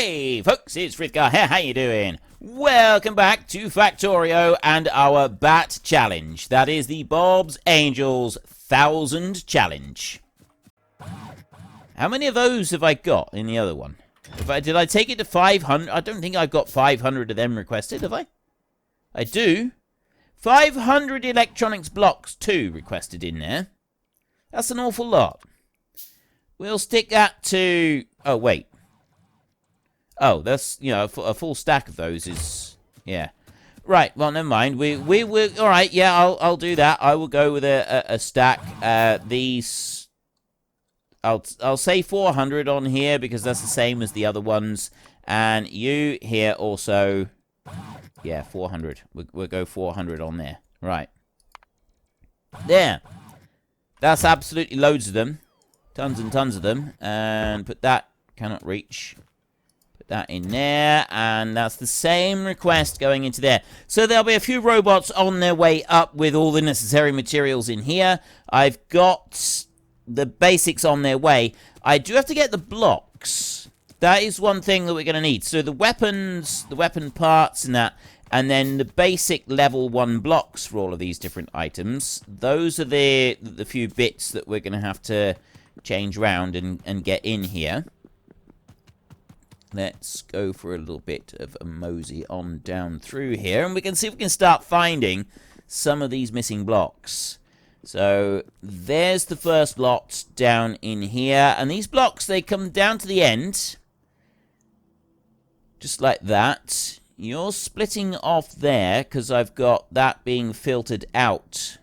Hey folks, it's Frithgar here, how you doing? Welcome back to Factorio and our Bat Challenge. That is the Bob's Angels 1000 Challenge. How many of those have I got in the other one? Did I take it to 500? I don't think I've got 500 of them requested, have I? I do. 500 electronics blocks too requested in there. That's an awful lot. We'll stick that to... Oh, wait. Oh, that's, you know, a full stack of those is... Yeah. Right, well, never mind. We will... Alright, yeah, I'll do that. I will go with a stack. These... I'll say 400 on here because that's the same as the other ones. And you here also... Yeah, 400. We'll go 400 on there. Right. There. That's absolutely loads of them. Tons and tons of them. And put that... Cannot reach. Put that in there. And that's the same request going into there. So there'll be a few robots on their way up with all the necessary materials in here. I've got the basics on their way. I do have to get the blocks. That is one thing that we're going to need. So the weapons, the weapon parts and that. And then the basic level 1 blocks for all of these different items. Those are the few bits that we're going to have to change around and get in here. Let's go for a little bit of a mosey on down through here. And we can see if we can start finding some of these missing blocks. So there's the first lot down in here. And these blocks, they come down to the end. Just like that. You're splitting off there because I've got that being filtered out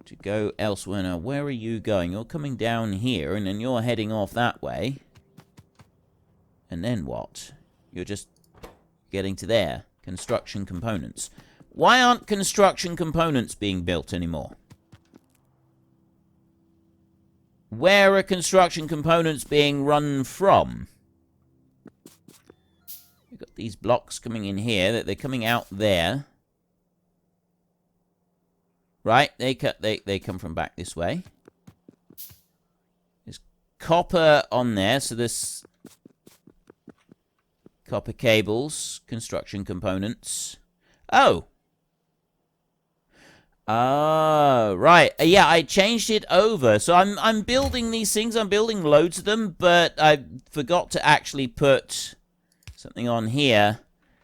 to go elsewhere. Now, where are you going? You're coming down here and then you're heading off that way. And then what? You're just getting to there. Construction components. Why aren't construction components being built anymore? Where are construction components being run from? We've got these blocks coming in here. That they're coming out there. Right, they come from back this way. There's copper on there, so this copper cables, construction components. Oh. Right. Yeah, I changed it over. So I'm building these things. I'm building loads of them, but I forgot to actually put something on here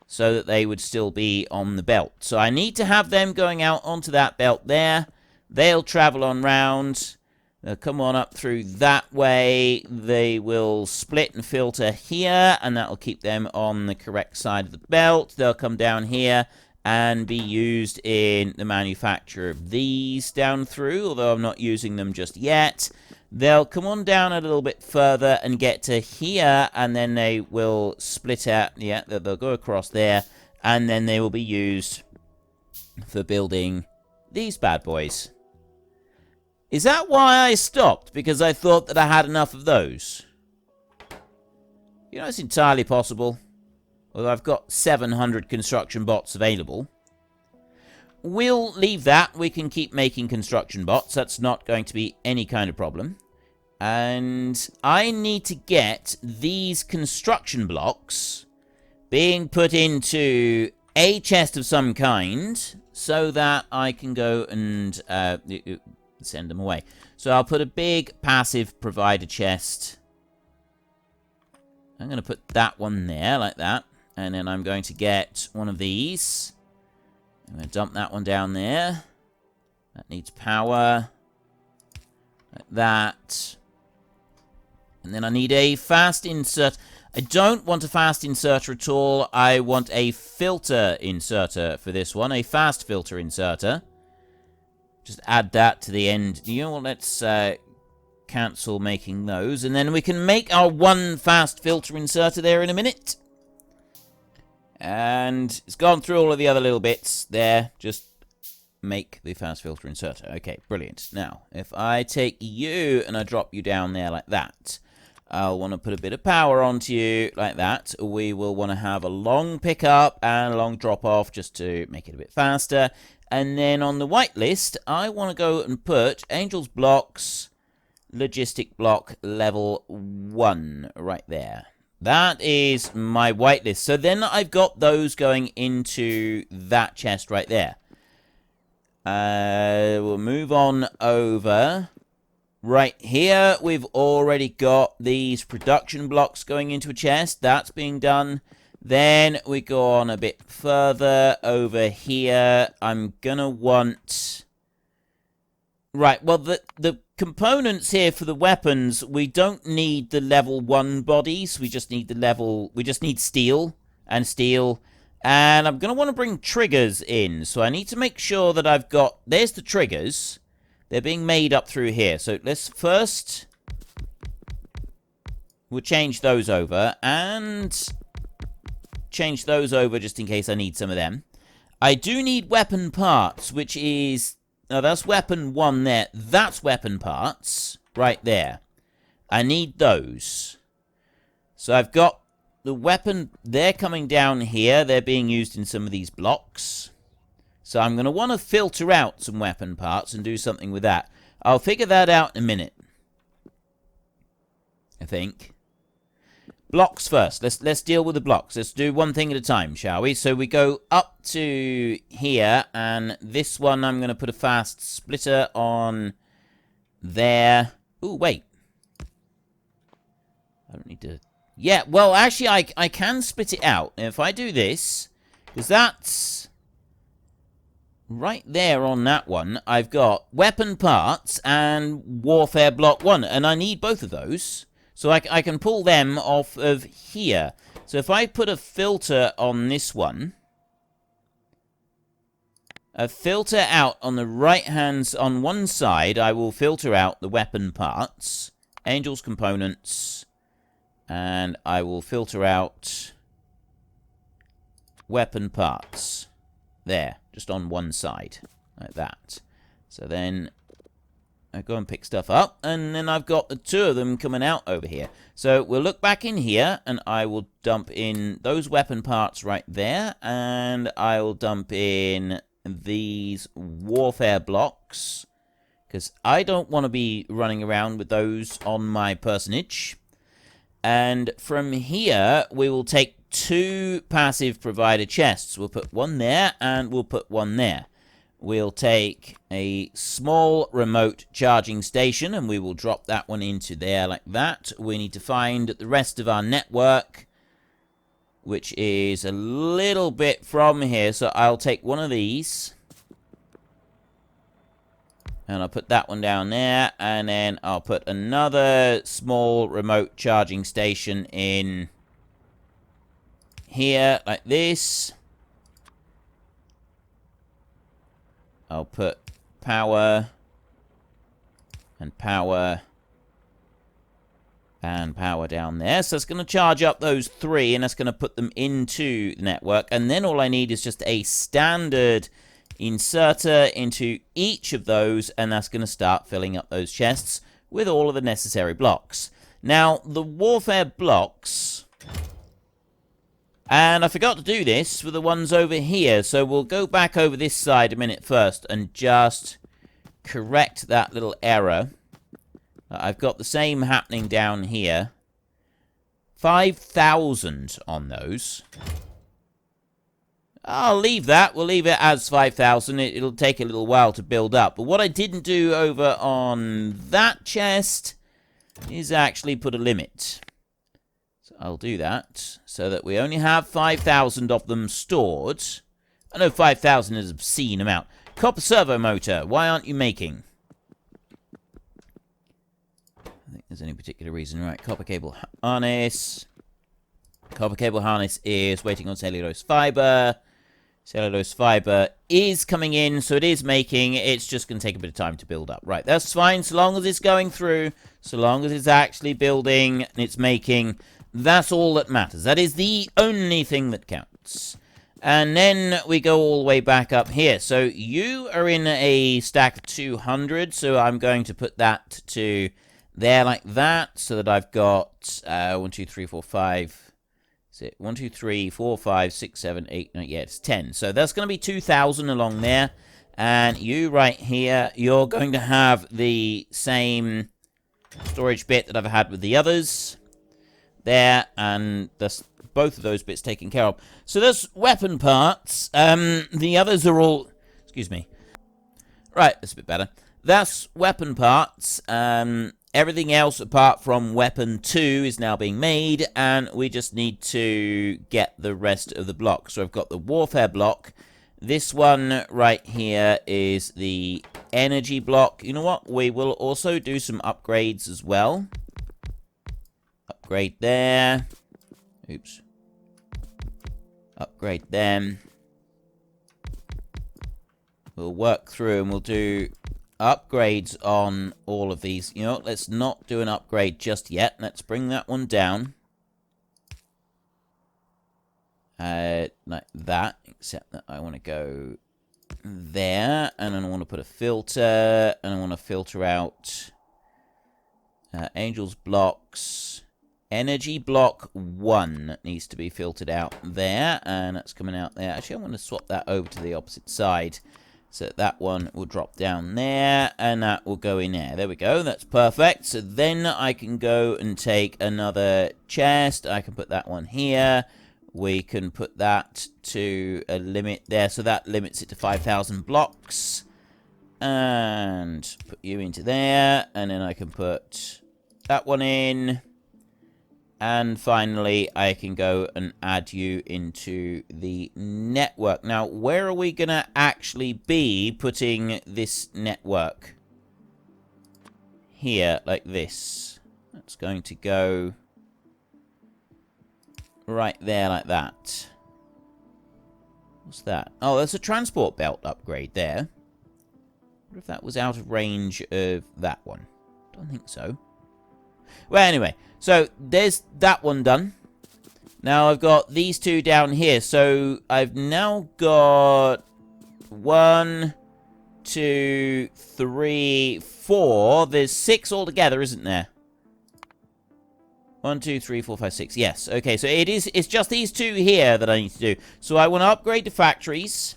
so that they would still be on the belt. So I need to have them going out onto that belt there. They'll travel on round. They'll come on up through that way. They will split and filter here, and that will keep them on the correct side of the belt. They'll come down here and be used in the manufacture of these down through, although I'm not using them just yet. They'll come on down a little bit further and get to here, and then they will split out. Yeah, they'll go across there, and then they will be used for building these bad boys. Is that why I stopped? Because I thought that I had enough of those? You know, it's entirely possible. Although I've got 700 construction bots available. We'll leave that. We can keep making construction bots. That's not going to be any kind of problem. And I need to get these construction blocks being put into a chest of some kind so that I can go and send them away. So I'll put a big passive provider chest. I'm going to put that one there like that. And then I'm going to get one of these. I'm going to dump that one down there. That needs power. Like that. And then I need a fast insert. I don't want a fast inserter at all. I want a filter inserter for this one. A fast filter inserter. Just add that to the end. You know what? Let's cancel making those. And then we can make our one fast filter inserter there in a minute. And it's gone through all of the other little bits there. Just make the fast filter inserter. Okay, brilliant. Now, if I take you and I drop you down there like that, I'll want to put a bit of power onto you like that. We will want to have a long pickup and a long drop off just to make it a bit faster. And then on the white list, I want to go and put Angels Blocks, Logistic Block Level 1 right there. That is my whitelist. So then I've got those going into that chest right there. We'll move on over. Right here, we've already got these production blocks going into a chest. That's being done. Then we go on a bit further over here. I'm going to want... Right, well, the components here for the weapons, we don't need the level 1 bodies. We just need we just need steel and steel. And I'm going to want to bring triggers in. So I need to make sure that I've got... There's the triggers. They're being made up through here. So let's first... We'll change those over. And change those over just in case I need some of them. I do need weapon parts, which is... Now, that's weapon 1 there. That's weapon parts right there. I need those. So I've got the weapon. They're coming down here. They're being used in some of these blocks. So I'm going to want to filter out some weapon parts and do something with that. I'll figure that out in a minute. I think. Blocks first. Let's deal with the blocks. Let's do one thing at a time, shall we? So we go up to here, and this one I'm going to put a fast splitter on there. Ooh, wait. I don't need to... Yeah, well, actually, I can split it out. If I do this, because that's... Right there on that one, I've got weapon parts and warfare block 1, and I need both of those. So I can pull them off of here. So if I put a filter on this one, a filter out on the right hand, on one side, I will filter out the weapon parts, Angel's components, and I will filter out weapon parts. There, just on one side, like that. So then I go and pick stuff up, and then I've got the 2 of them coming out over here. So we'll look back in here, and I will dump in those weapon parts right there, and I will dump in these warfare blocks, because I don't want to be running around with those on my personage. And from here, we will take 2 passive provider chests. We'll put one there, and we'll put one there. We'll take a small remote charging station, and we will drop that one into there like that. We need to find the rest of our network, which is a little bit from here. So I'll take one of these, and I'll put that one down there, and then I'll put another small remote charging station in here like this. I'll put power and power and power down there. So it's going to charge up those 3, and that's going to put them into the network. And then all I need is just a standard inserter into each of those, and that's going to start filling up those chests with all of the necessary blocks. Now, the warfare blocks... And I forgot to do this for the ones over here, so we'll go back over this side a minute first and just correct that little error. I've got the same happening down here. 5,000 on those. I'll leave that. We'll leave it as 5,000. It'll take a little while to build up. But what I didn't do over on that chest is actually put a limit. I'll do that, so that we only have 5,000 of them stored. I know 5,000 is an obscene amount. Copper servo motor, why aren't you making? I think there's any particular reason. Right, copper cable harness. Copper cable harness is waiting on cellulose fiber. Cellulose fiber is coming in, so it is making. It's just going to take a bit of time to build up. Right, that's fine, so long as it's going through, so long as it's actually building and it's making... That's all that matters. That is the only thing that counts. And then we go all the way back up here. So you are in a stack of 200. So I'm going to put that to there like that. So that I've got 1, 2, 3, 4, 5. Is it 1, 2, 3, 4, 5, 6, 7, 8? No, yeah, it's 10. So that's going to be 2,000 along there. And you right here, you're going to have the same storage bit that I've had with the others. there, and that's both of those bits taken care of. So there's weapon parts. The others are all... Excuse me. Right, that's a bit better. That's weapon parts. Everything else apart from weapon 2 is now being made, and we just need to get the rest of the block. So I've got the warfare block. This one right here is the energy block. You know what? We will also do some upgrades as well. Upgrade there. Oops. Upgrade them. We'll work through and we'll do upgrades on all of these. You know, let's not do an upgrade just yet. Let's bring that one down. Like that, except that I want to go there, and then I want to put a filter, and I want to filter out Angel's blocks. Energy block 1 needs to be filtered out there, and that's coming out there. Actually, I want to swap that over to the opposite side, so that one will drop down there, and that will go in there. There we go, that's perfect. So then I can go and take another chest. I can put that one here. We can put that to a limit there, so that limits it to 5,000 blocks. And put you into there, and then I can put that one in. And finally, I can go and add you into the network. Now, where are we going to actually be putting this network? Here, like this. That's going to go... right there, like that. What's that? Oh, there's a transport belt upgrade there. What if that was out of range of that one? Don't think so. Well, anyway. So, there's that one done. Now, I've got these two down here. So, I've now got 1, 2, 3, 4. There's 6 altogether, isn't there? 1, 2, 3, 4, 5, 6. Yes. Okay, so it's just these two here that I need to do. So I want to upgrade the factories.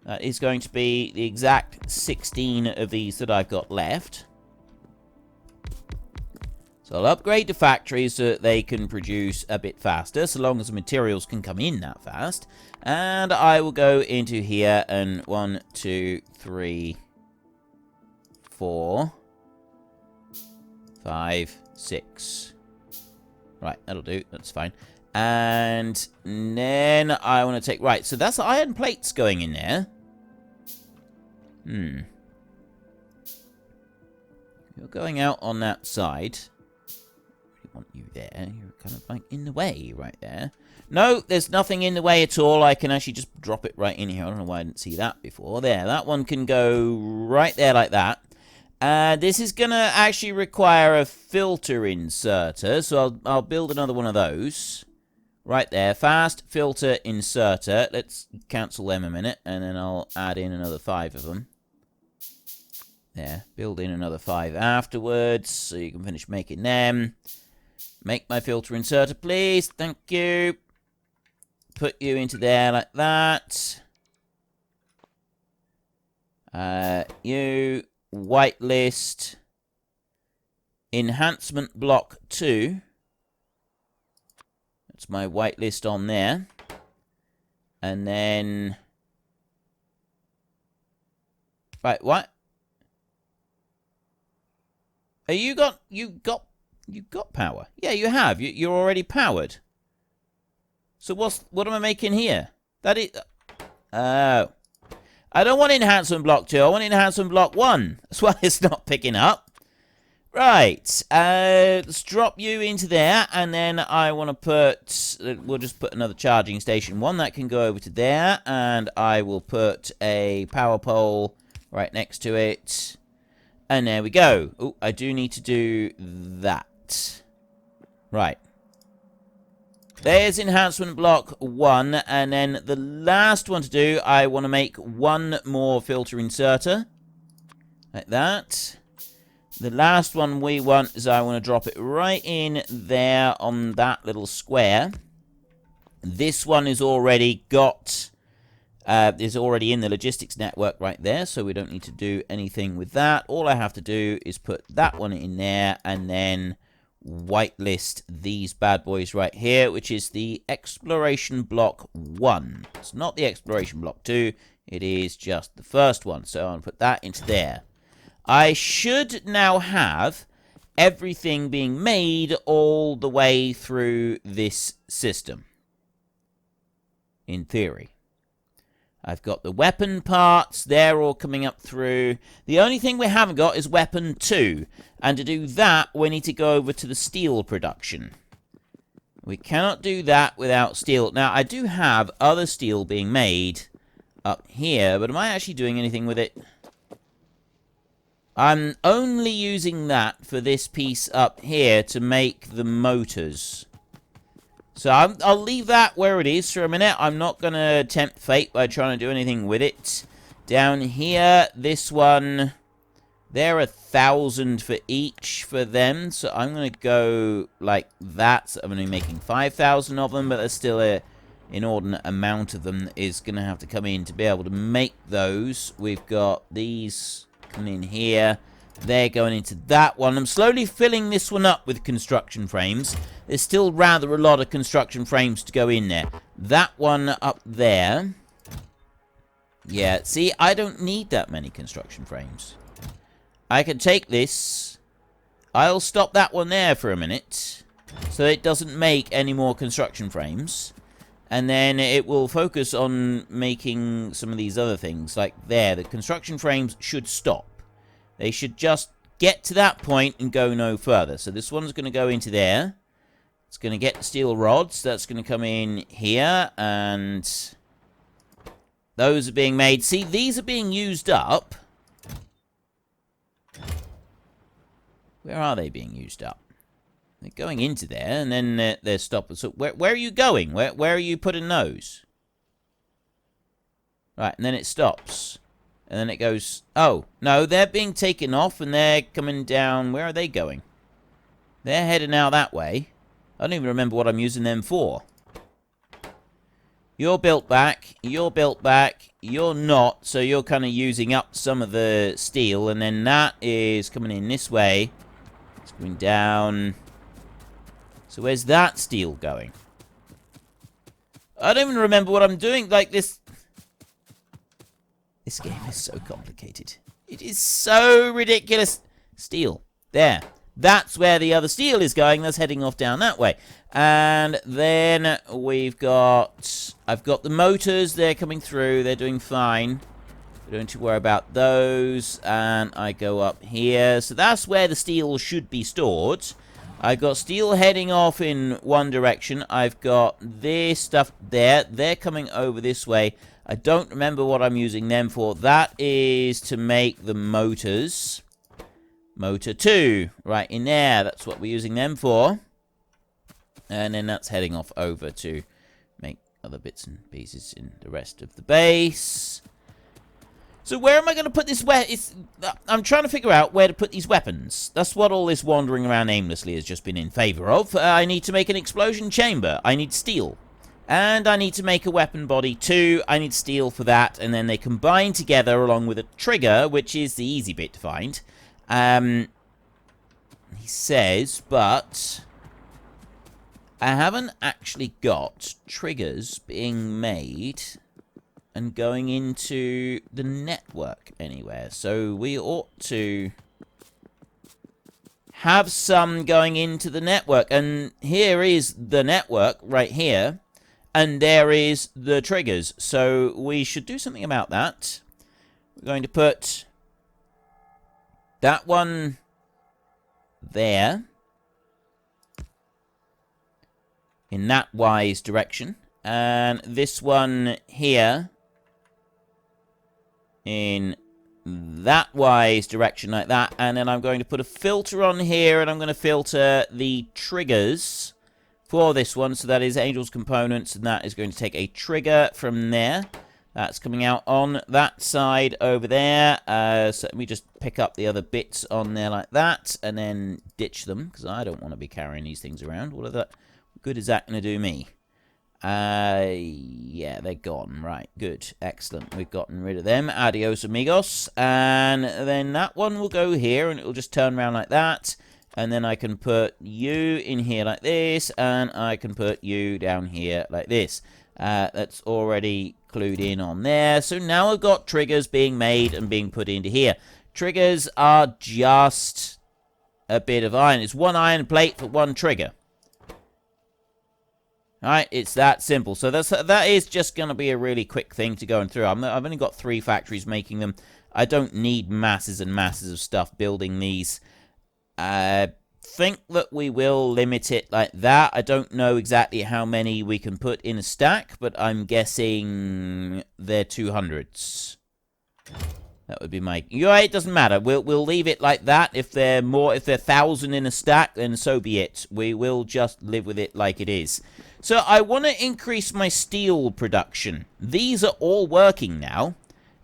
That is going to be the exact 16 of these that I've got left. So I'll upgrade the factories so that they can produce a bit faster, so long as the materials can come in that fast. And I will go into here and 1, 2, 3, 4, 5, 6. Right, that'll do. That's fine. And then I want to take... Right, so that's iron plates going in there. You're going out on that side. I want you there. You're kind of like in the way right there. No, there's nothing in the way at all. I can actually just drop it right in here. I don't know why I didn't see that before. There, that one can go right there like that. This is going to actually require a filter inserter, so I'll build another one of those. Right there, fast filter inserter. Let's cancel them a minute, and then I'll add in another 5 of them. There, build in another 5 afterwards, so you can finish making them. Make my filter inserter, please. Thank you. Put you into there like that. You... whitelist enhancement block 2. That's my whitelist on there. And then right, what? Are you got power? Yeah, you have. You're already powered. So what am I making here? That is oh. I don't want enhancement block 2. I want enhancement block 1. That's why it's not picking up. Right. Let's drop you into there. And then I want to put... We'll just put another charging station 1. That can go over to there. And I will put a power pole right next to it. And there we go. Oh, I do need to do that. Right. There's enhancement block 1, and then the last one to do, I want to make 1 more filter inserter. Like that. The last one we want is I want to drop it right in there on that little square. This one is already got... is already in the logistics network right there, so we don't need to do anything with that. All I have to do is put that one in there, and then whitelist these bad boys right here, which is the exploration block 1. It's not the exploration block 2. It is just the first one. So I'm going to put that into there. I should now have everything being made all the way through this system. In theory. I've got the weapon parts. They're all coming up through. The only thing we haven't got is weapon 2. And to do that, we need to go over to the steel production. We cannot do that without steel. Now, I do have other steel being made up here, but am I actually doing anything with it? I'm only using that for this piece up here to make the motors. So I'll leave that where it is for a minute. I'm not going to tempt fate by trying to do anything with it. Down here, this one, they're 1,000 for each for them. So I'm going to go like that. So I'm going to be making 5,000 of them, but there's still an inordinate amount of them that is going to have to come in to be able to make those. We've got these coming in here. They're going into that one. I'm slowly filling this one up with construction frames. There's still rather a lot of construction frames to go in there. That one up there. Yeah, see, I don't need that many construction frames. I can take this. I'll stop that one there for a minute, so it doesn't make any more construction frames. And then it will focus on making some of these other things, like there. The construction frames should stop. They should just get to that point and go no further. So this one's going to go into there. It's going to get steel rods. That's going to come in here. And those are being made. See, these are being used up. Where are they being used up? They're going into there, and then they're stopping. So where are you going? Where are you putting those? Right, and then it stops. And then it goes... Oh, no, they're being taken off, and they're coming down... Where are they going? They're heading out that way. I don't even remember what I'm using them for. You're built back. You're built back. You're not, so you're kind of using up some of the steel. And then that is coming in this way. It's going down... So where's that steel going? I don't even remember what I'm doing. Like, this game is so complicated. It is so ridiculous. Steel. There. That's where the other steel is going. That's heading off down that way. And then we've got... I've got the motors. They're coming through. They're doing fine. We don't need to worry about those. And I go up here. So that's where the steel should be stored. I've got steel heading off in one direction. I've got this stuff there. They're coming over this way. I don't remember what I'm using them for. That is to make the motors. Motor 2. Right in there. That's what we're using them for. And then that's heading off over to make other bits and pieces in the rest of the base. So where am I going to put this? I'm trying to figure out where to put these weapons. That's what all this wandering around aimlessly has just been in favor of. I need to make an explosion chamber. I need steel. And I need to make a weapon body too. I need steel for that. And then they combine together along with a trigger, which is the easy bit to find. He says, but I haven't actually got triggers being made and going into the network anywhere. So we ought to have some going into the network. And here is the network right here. And there is the triggers. So we should do something about that. We're going to put that one there. In that wise direction. And this one here. In that wise direction like that. And then I'm going to put a filter on here. And I'm going to filter the triggers for this one. So that is Angel's components. And that is going to take a trigger from there. That's coming out on that side over there. So let me just pick up the other bits on there like that. And then ditch them. Because I don't want to be carrying these things around. What good is that going to do me? Yeah, they're gone. Right, good. Excellent. We've gotten rid of them. Adios, amigos. And then that one will go here. And it will just turn around like that. And then I can put you in here like this, and I can put you down here like this. That's already clued in on there. So now I've got triggers being made and being put into here. Triggers are just a bit of iron. It's one iron plate for one trigger. Alright, it's that simple. So that is just going to be a really quick thing to go through. I've only got 3 factories making them. I don't need masses and masses of stuff building these. Think that we will limit it like that. I don't know exactly how many we can put in a stack, but I'm guessing they're 200s. That would be my... it doesn't matter. We'll leave it like that. If they're 1,000 in a stack, then so be it. We will just live with it like it is. So I want to increase my steel production. These are all working now,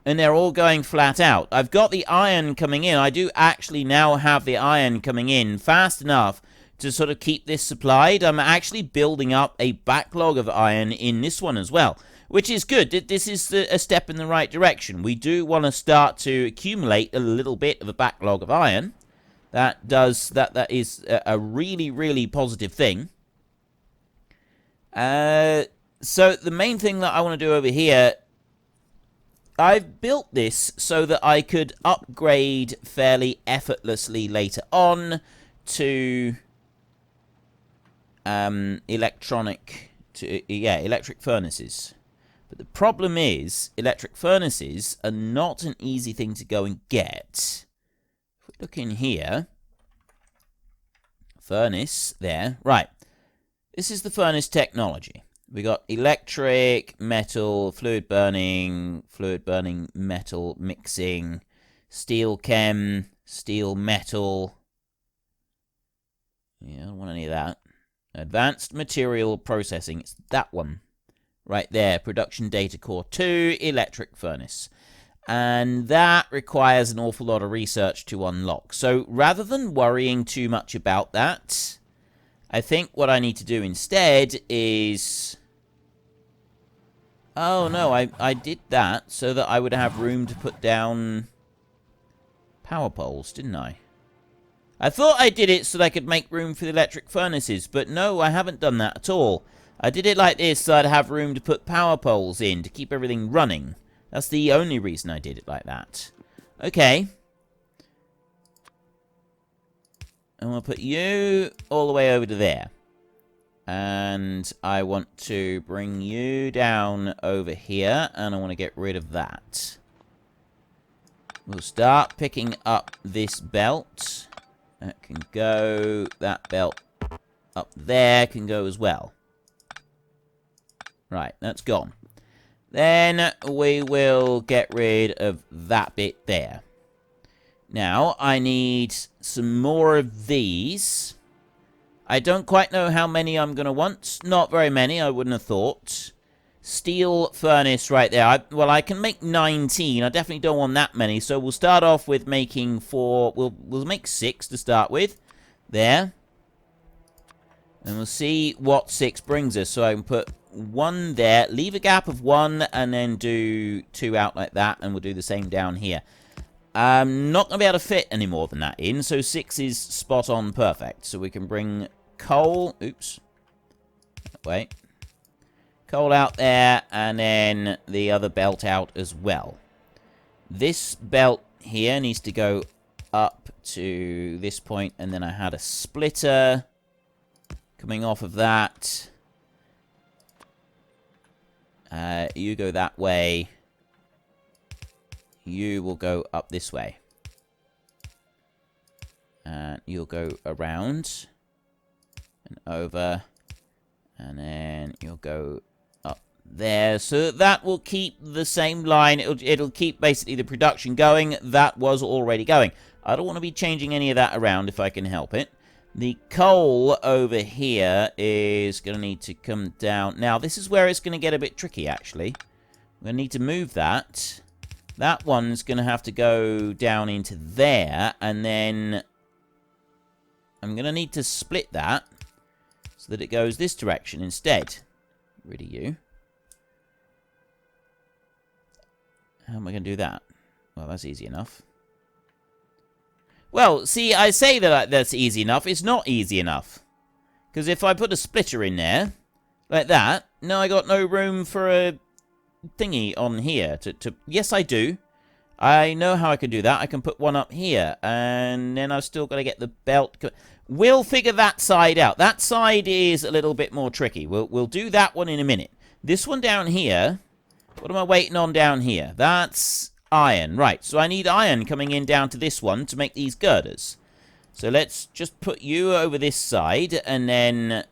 and they're all going flat out. I've got the iron coming in. I do actually now have the iron coming in fast enough to sort of keep this supplied. I'm actually building up a backlog of iron in this one as well, which is good. This is a step in the right direction. We do want to start to accumulate a little bit of a backlog of iron. That is a really, really positive thing. So the main thing that I want to do over here, I've built this so that I could upgrade fairly effortlessly later on to electric furnaces. But the problem is, electric furnaces are not an easy thing to go and get. If we look in here, furnace there, right. This is the furnace technology. We got electric, metal, fluid burning, metal mixing, steel chem, steel metal. Yeah, I don't want any of that. Advanced material processing. It's that one. Right there. Production data core 2, electric furnace. And that requires an awful lot of research to unlock. So rather than worrying too much about that, I think what I need to do instead is... Oh, no, I did that so that I would have room to put down power poles, didn't I? I thought I did it so that I could make room for the electric furnaces, but no, I haven't done that at all. I did it like this so I'd have room to put power poles in to keep everything running. That's the only reason I did it like that. Okay. I'm going to put you all the way over to there. And I want to bring you down over here, and I want to get rid of that. We'll start picking up this belt. That can go. That belt up there can go as well. Right, that's gone. Then we will get rid of that bit there. Now, I need some more of these. I don't quite know how many I'm going to want. Not very many, I wouldn't have thought. Steel furnace right there. Well, I can make 19. I definitely don't want that many. So we'll start off with making 4. We'll make 6 to start with. There. And we'll see what 6 brings us. So I can put 1 there. Leave a gap of 1 and then do 2 out like that. And we'll do the same down here. I'm not going to be able to fit any more than that in. So 6 is spot on perfect. So we can bring coal. Oops. Wait. Coal out there, and then the other belt out as well. This belt here needs to go up to this point, and then I had a splitter coming off of that. You go that way. You will go up this way. And you'll go around and over, and then you'll go there. So that will keep the same line. It'll keep basically the production going. That was already going. I don't want to be changing any of that around if I can help it. The coal over here is going to need to come down. Now, this is where it's going to get a bit tricky, actually. We're going to need to move that. That one's going to have to go down into there, and then I'm going to need to split that so that it goes this direction instead. Get rid of you. How am I going to do that? Well, that's easy enough. Well, see, I say that that's easy enough. It's not easy enough. Because if I put a splitter in there, like that, now I got no room for a thingy on here. Yes, I do. I know how I can do that. I can put one up here. And then I've still got to get the belt. We'll figure that side out. That side is a little bit more tricky. We'll do that one in a minute. This one down here, what am I waiting on down here? That's iron. Right, so I need iron coming in down to this one to make these girders. So let's just put you over this side, and then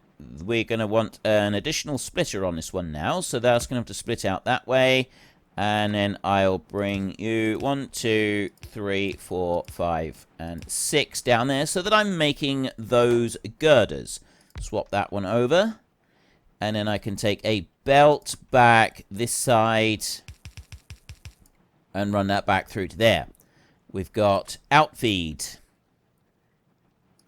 we're going to want an additional splitter on this one now. So that's going to have to split out that way. And then I'll bring you 1, 2, 3, 4, 5, and 6 down there so that I'm making those girders. Swap that one over. And then I can take a belt back this side and run that back through to there. We've got outfeed.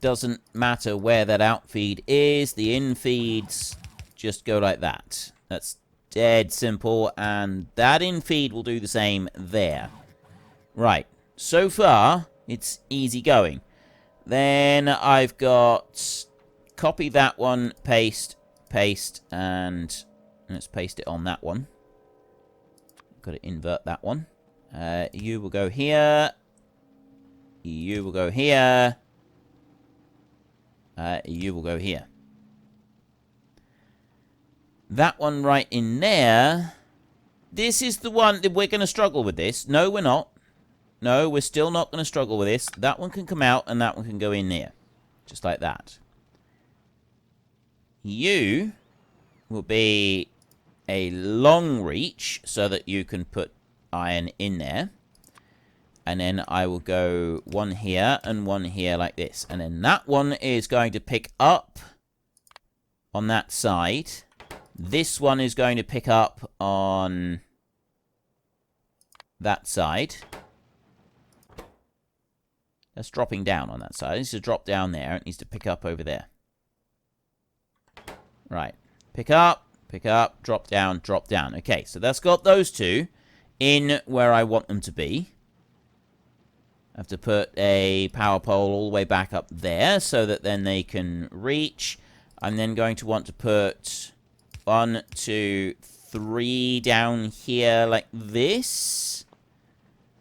Doesn't matter where that outfeed is. The infeeds just go like that. That's dead simple, and that infeed will do the same there. Right, so far, it's easy going. Then I've got copy that one, paste, and let's paste it on that one. Got to invert that one. You will go here. You will go here. You will go here. That one right in there. This is the one that we're going to struggle with this. No, we're not. No, we're still not going to struggle with this. That one can come out and that one can go in there. Just like that. You will be a long reach so that you can put iron in there. And then I will go one here and one here like this. And then that one is going to pick up on that side. This one is going to pick up on that side. That's dropping down on that side. It needs to drop down there. It needs to pick up over there. Right. Pick up, drop down, drop down. Okay, so that's got those two in where I want them to be. I have to put a power pole all the way back up there so that then they can reach. I'm then going to want to put 1, 2, 3 down here like this.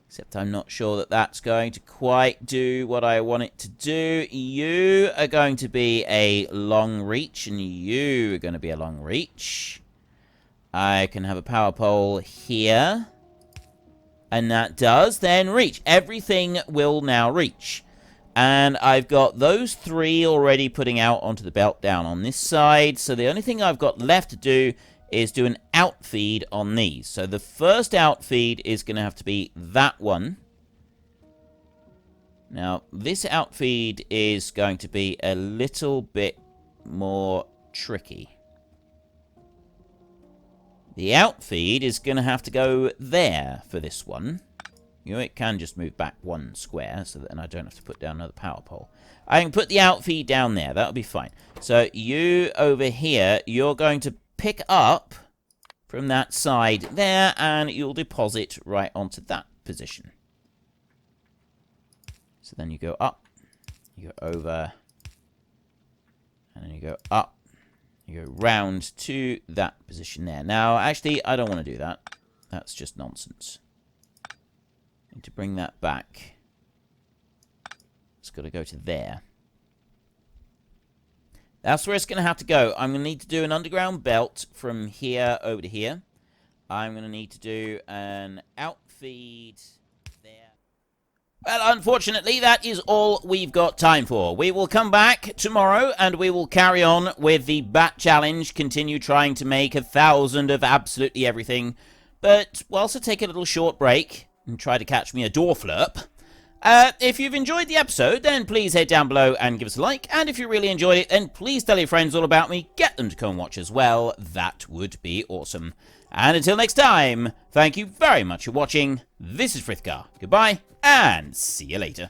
Except I'm not sure that that's going to quite do what I want it to do. You are going to be a long reach, and you are going to be a long reach. I can have a power pole here. And that does then reach. Everything will now reach. And I've got those 3 already putting out onto the belt down on this side. So the only thing I've got left to do is do an outfeed on these. So the first outfeed is going to have to be that one. Now, this outfeed is going to be a little bit more tricky. The outfeed is going to have to go there for this one. You know, it can just move back 1 square, so that then I don't have to put down another power pole. I can put the outfeed down there. That'll be fine. So you over here, you're going to pick up from that side there, and you'll deposit right onto that position. So then you go up, you go over, and then you go up. You go round to that position there. Now, actually, I don't want to do that. That's just nonsense. Need to bring that back. It's got to go to there. That's where it's going to have to go. I'm going to need to do an underground belt from here over to here. I'm going to need to do an outfeed there. Well, unfortunately, that is all we've got time for. We will come back tomorrow, and we will carry on with the Bat Challenge, continue trying to make 1,000 of absolutely everything. But whilst I take a little short break and try to catch me a door flurp, if you've enjoyed the episode, then please head down below and give us a like. And if you really enjoyed it, then please tell your friends all about me. Get them to come watch as well. That would be awesome. And until next time, thank you very much for watching. This is Frithgar. Goodbye, and see you later.